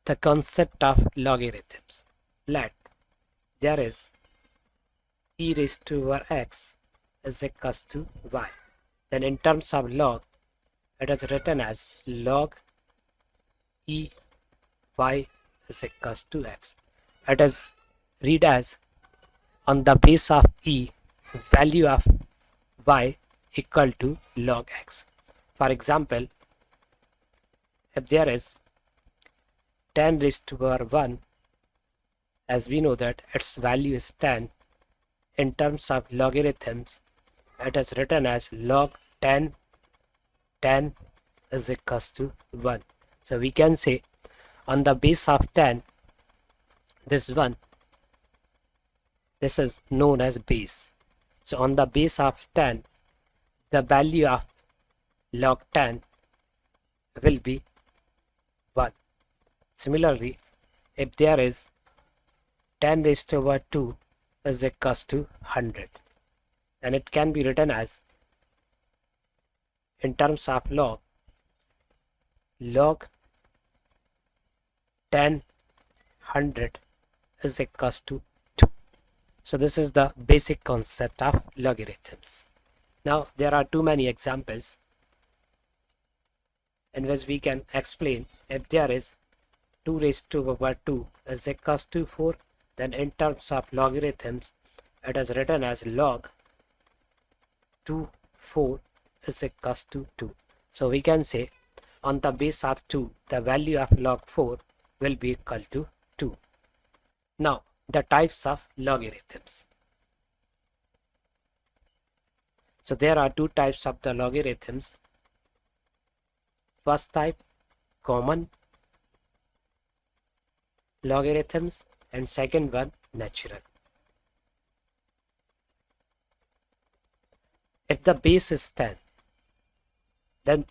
the concept of logarithms. Let there is e raised to power x is equals to y. Then in terms of log, it is written as log e y is equals to x. It is read as on the base of e, value of y equal to log x. For example, if there is 10 raised to power 1, as we know that its value is 10, in terms of logarithms, it is written as log 10 is equals to 1. So we can say on the base of 10, this 1, this is known as base. So on the base of 10, the value of log 10 will be 1. Similarly, if there is 10 raised to power 2 is equals to 100, then it can be written as in terms of log 10 100 is equals to 2. So this is the basic concept of logarithms. Now there are too many examples in which we can explain if there is 2 raised to power 2 is equals to 4, then in terms of logarithms it is written as log 2 4 is equals to 2. So we can say on the base of 2, the value of log 4 will be equal to 2. Now the types of logarithms. So there are two types of the logarithms. First type, common logarithms, and second one, natural. If the base is 10, then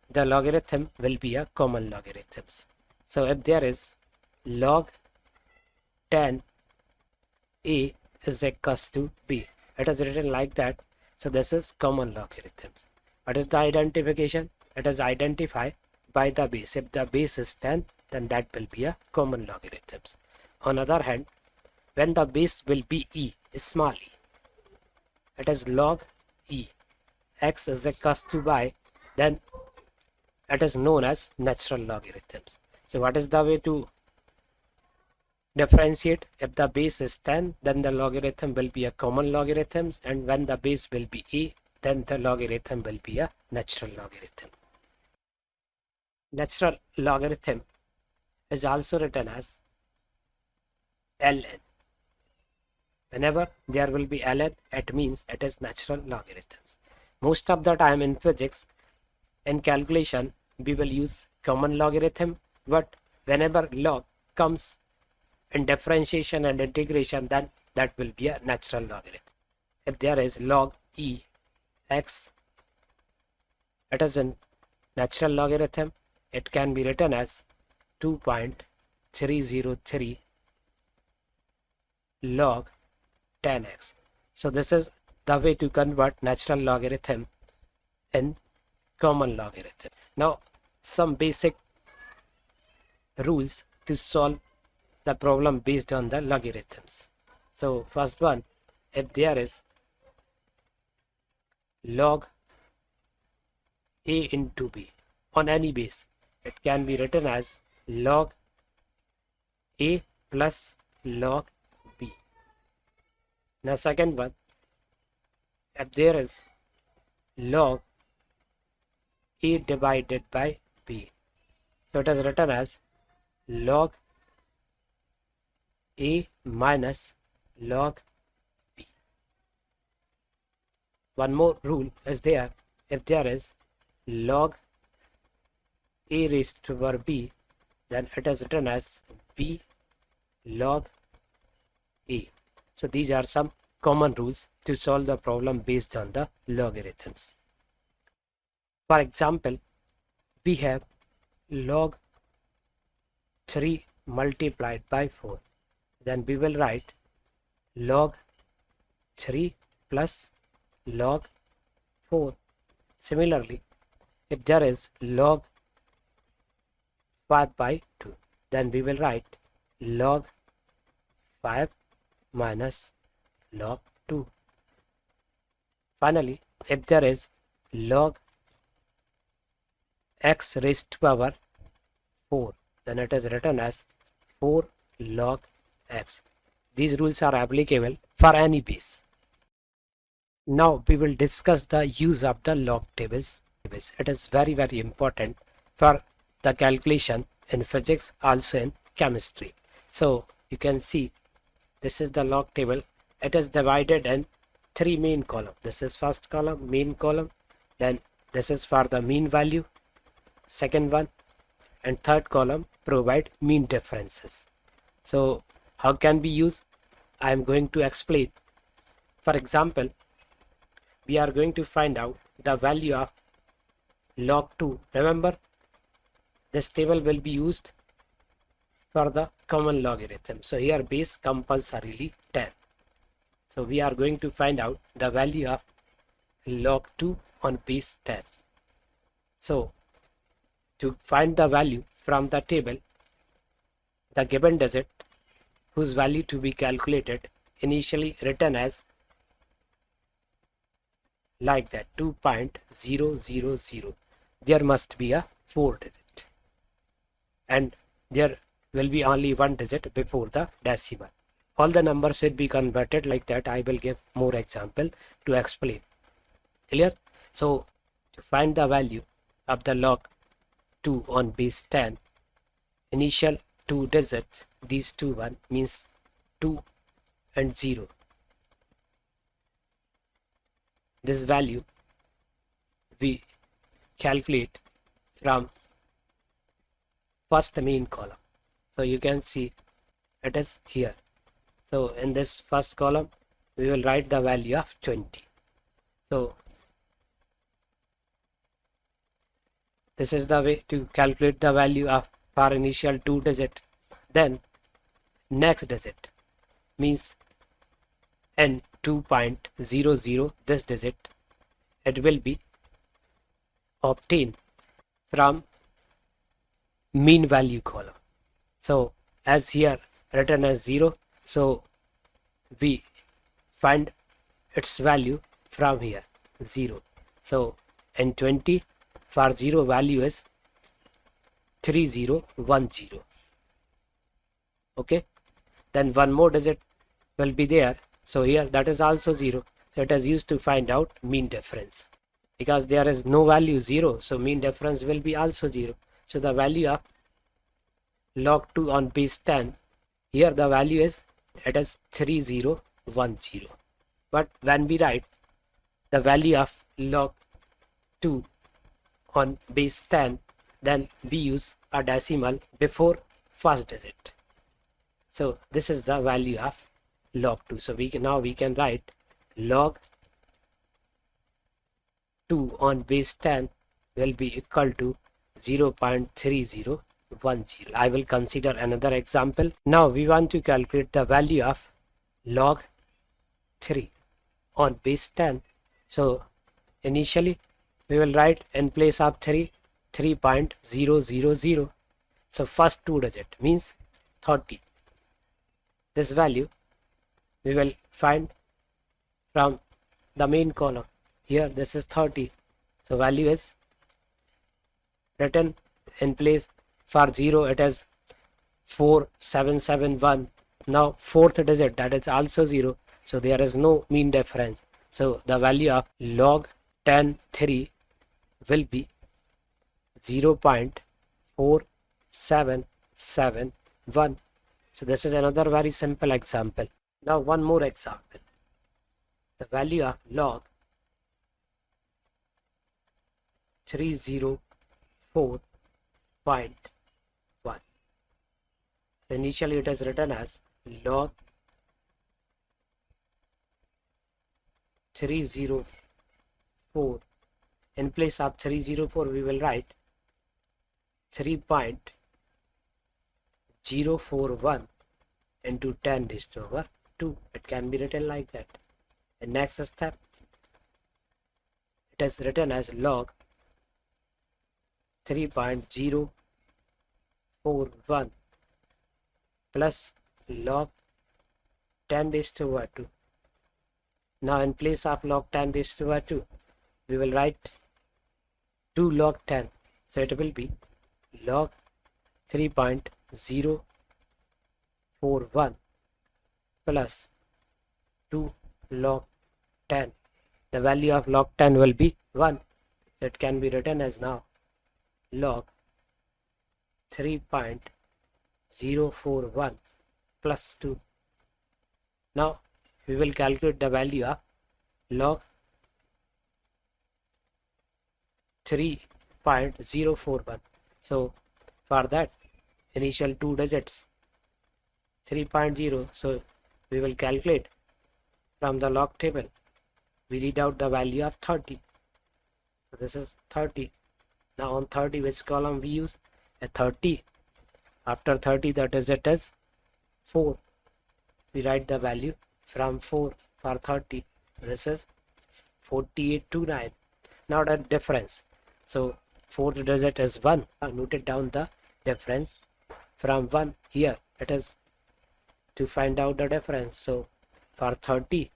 the logarithm will be a common logarithms. So if there is log 10 a is equals to b, it is written like that. So this is common logarithms. What is the identification? It is identified by the base. If the base is 10, then that will be a common logarithms. On other hand, when the base will be e, small e, it is log e, x is equals to y, then it is known as natural logarithms. So what is the way to differentiate? If the base is 10, then the logarithm will be a common logarithms, and when the base will be e, then the logarithm will be a natural logarithm. Natural logarithm is also written as ln. Whenever there will be ln, it means it is natural logarithms. Most of the time in physics, in calculation, we will use common logarithm, but whenever log comes in differentiation and integration, then that will be a natural logarithm. If there is log e x, it is a natural logarithm. It can be written as 2.303 log 10x. So this is the way to convert natural logarithm in common logarithm. Now some basic rules to solve the problem based on the logarithms. So first one, if there is log a into b on any base, it can be written as log a plus log b. Now second one, if there is log a divided by b, so it is written as log a minus log b. One more rule is there. If there is log a raised to power b, then it is written as b log a. So these are some common rules to solve the problem based on the logarithms. For example, we have log 3 multiplied by 4. Then we will write log 3 plus log 4. Similarly, if there is log 5 by 2, then we will write log 5 minus log 2. Finally, if there is log x raised to power 4, then it is written as 4 log x. These rules are applicable for any base. Now we will discuss the use of the log tables. It is very important for the calculation in physics, also in chemistry. So you can see this is the log table. It is divided in 3 main columns. This is first column, main column, then this is for the mean value, second one, and third column provide mean differences. So how can we use? I am going to explain. For example, we are going to find out the value of log 2. Remember, this table will be used for the common logarithm. So here base compulsorily 10. So we are going to find out the value of log 2 on base 10. So to find the value from the table, the given digit whose value to be calculated initially written as like that 2.000. There must be a 4 digit, and there will be only 1 digit before the decimal. All the numbers should be converted like that. I will give more example to explain. Clear? So to find the value of the log 2 on base 10, initial 2 digits, these 2 1 means 2 and 0. This value we calculate from first main column. So you can see it is here. So in this first column we will write the value of 20. So this is the way to calculate the value of for initial 2 digit. Then next digit means n 2.00, this digit, it will be obtained from mean value column. So as here written as 0, so we find its value from here 0. So in 20 for 0 value is 3010. Okay, then one more digit will be there. So here that is also 0. So it is used to find out mean difference. Because there is no value 0, so mean difference will be also 0. So the value of log 2 on base 10, here the value is, it is 3010. But when we write the value of log 2 on base 10, then we use a decimal before first digit. So this is the value of log 2. So now we can write log 2 on base 10 will be equal to 0.3010. I will consider another example. Now we want to calculate the value of log 3 on base 10. So initially we will write in place of 3.000. So first 2 digit means 30. This value we will find from the main column. Here this is 30. So value is written in place for 0, it is 4771. Now fourth digit, that is also 0. So there is no mean difference. So the value of log 10(3) will be 0.4771. So this is another very simple example. Now one more example. The value of log 304.1. So initially it is written as log 304. In place of 304 we will write 3.041 into 10 raised to power 2. It can be written like that. The next step, it is written as log 3.041 plus log 10 raised to power 2. Now in place of log 10 raised to power 2, we will write 2 log 10. So it will be log 3.041 plus 2 log 10. The value of log 10 will be 1. So it can be written as now log 3.041 plus 2. Now we will calculate the value of log 3.041. So for that, initial two digits 3.0. So we will calculate from the log table. We read out the value of 30. So this is 30. Now on 30, which column we use? A 30. After 30, the digit is 4. We write the value from 4 for 30. This is 4829. Now the difference. So fourth digit is 1. I noted down the difference from 1 here. It is to find out the difference. So for 30,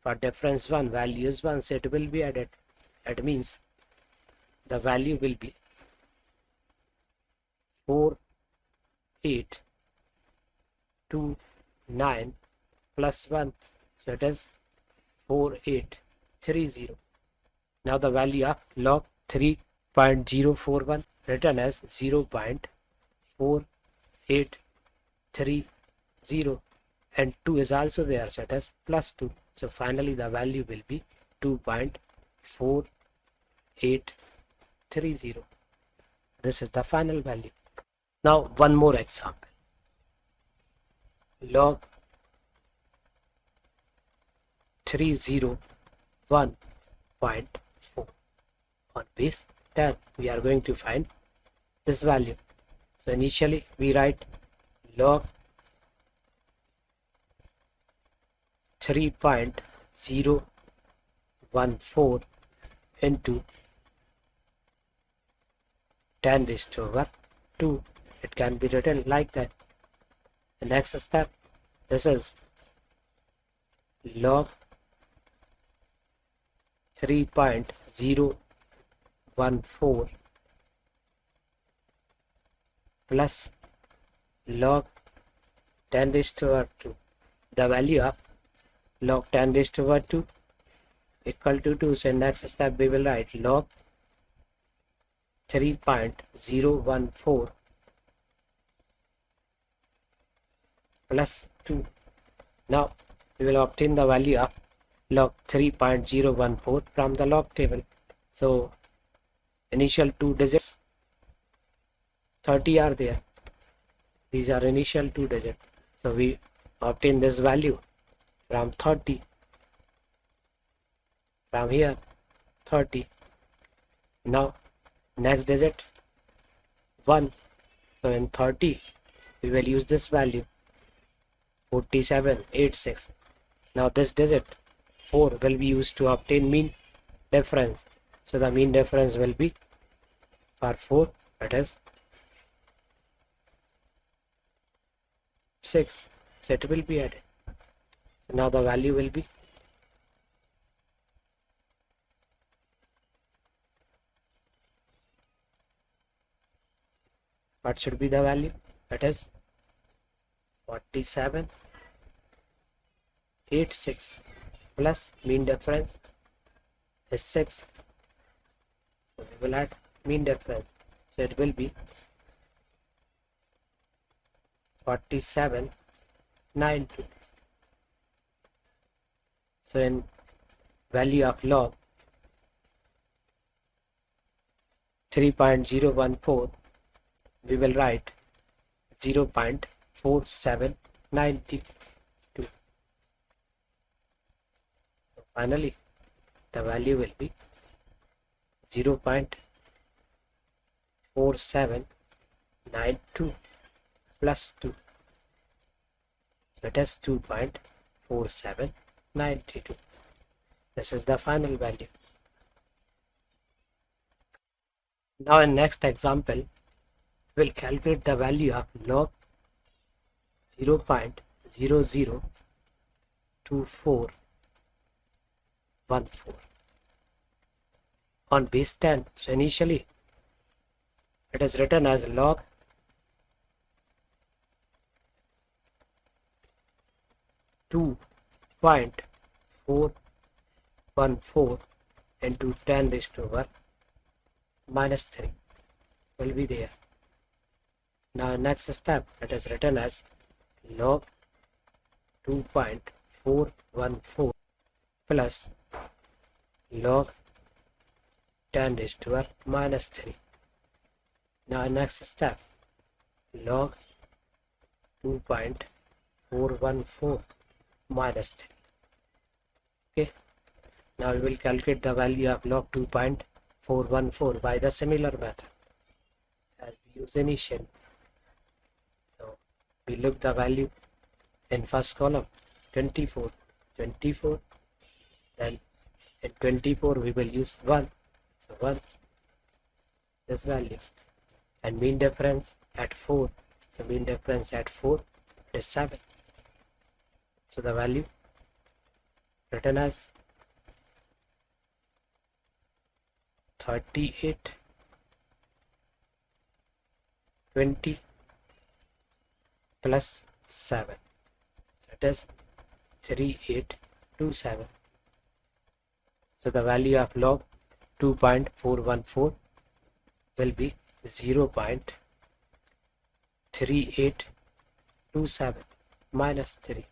for difference 1, value is 1, so it will be added. It means the value will be 4829 plus 1. So it is 4830. Now the value of log 3.041 written as 0.4830, and 2 is also there, so it is plus 2. So finally the value will be 2.4830. This is the final value. Now one more example. Log 301.4. On base 10, we are going to find this value. So initially we write log 3.014 into 10 raised to power 2. It can be written like that. The next step, this is log 3.014 plus log 10 raised to power 2. The value of log 10 raised to power 2 equal to 2. So next step we will write log 3.014 plus 2. Now we will obtain the value of log 3.014 from the log table. So initial two digits 30 are there. These are initial two digits. So we obtain this value from 30. From here 30. Now next digit 1. So in 30 we will use this value 4786. Now this digit 4 will be used to obtain mean difference. So the mean difference will be for 4, that is 6. So it will be added. So now the value will be what should be the value? That is 4786 plus mean difference is 6. So we will add mean difference. So it will be 4792. So in value of log 3.014, we will write 0.4792. So finally the value will be 0.4792 plus 2. So it is 2.4792. This is the final value. Now in next example, we'll calculate the value of log 0.002414 on base 10. So initially it is written as log 2.414 into 10 raised to power minus 3 will be there. Now next step, it is written as log 2.414 plus log 10 raised to power minus 3. Now next step, log 2.414 minus 3. Okay. Now we will calculate the value of log 2.414 by the similar method as we use initial. So we look the value in first column 24, then in 24 we will use 1, so 1 this value, and mean difference at 4, so mean difference at 4 is 7, so the value written as 3820 plus 7, so it is 3827. So the value of log 2.414 will be 0.3827 minus 3.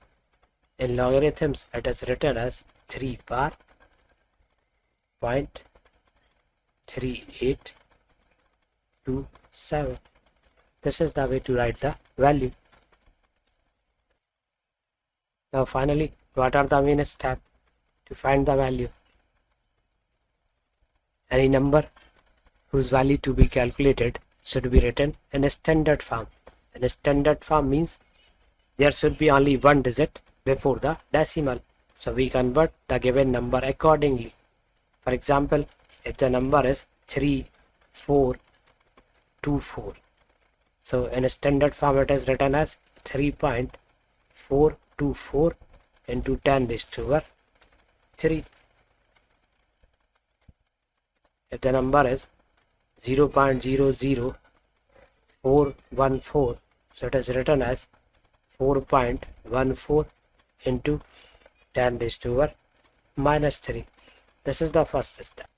In logarithms it is written as 3 bar 0.3827. This is the way to write the value. Now finally, what are the main steps to find the value? Any number whose value to be calculated should be written in a standard form. And a standard form means there should be only one digit before the decimal. So we convert the given number accordingly. For example, if the number is 3424, so in a standard form it is written as 3.424 into 10 raised to power 3. If the number is 0.00414, so it is written as 4.14 into 10 raised to power minus 3. This is the first step.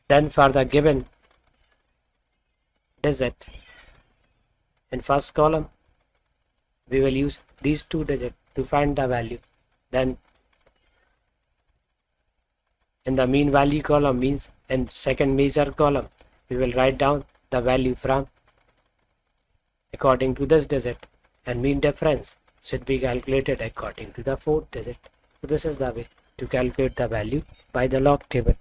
Then for the given digit in first column, we will use these two digits to find the value. Then in the mean value column, means in second major column, we will write down the value from according to this digit, and mean difference should be calculated according to the fourth digit. So this is the way to calculate the value by the log table.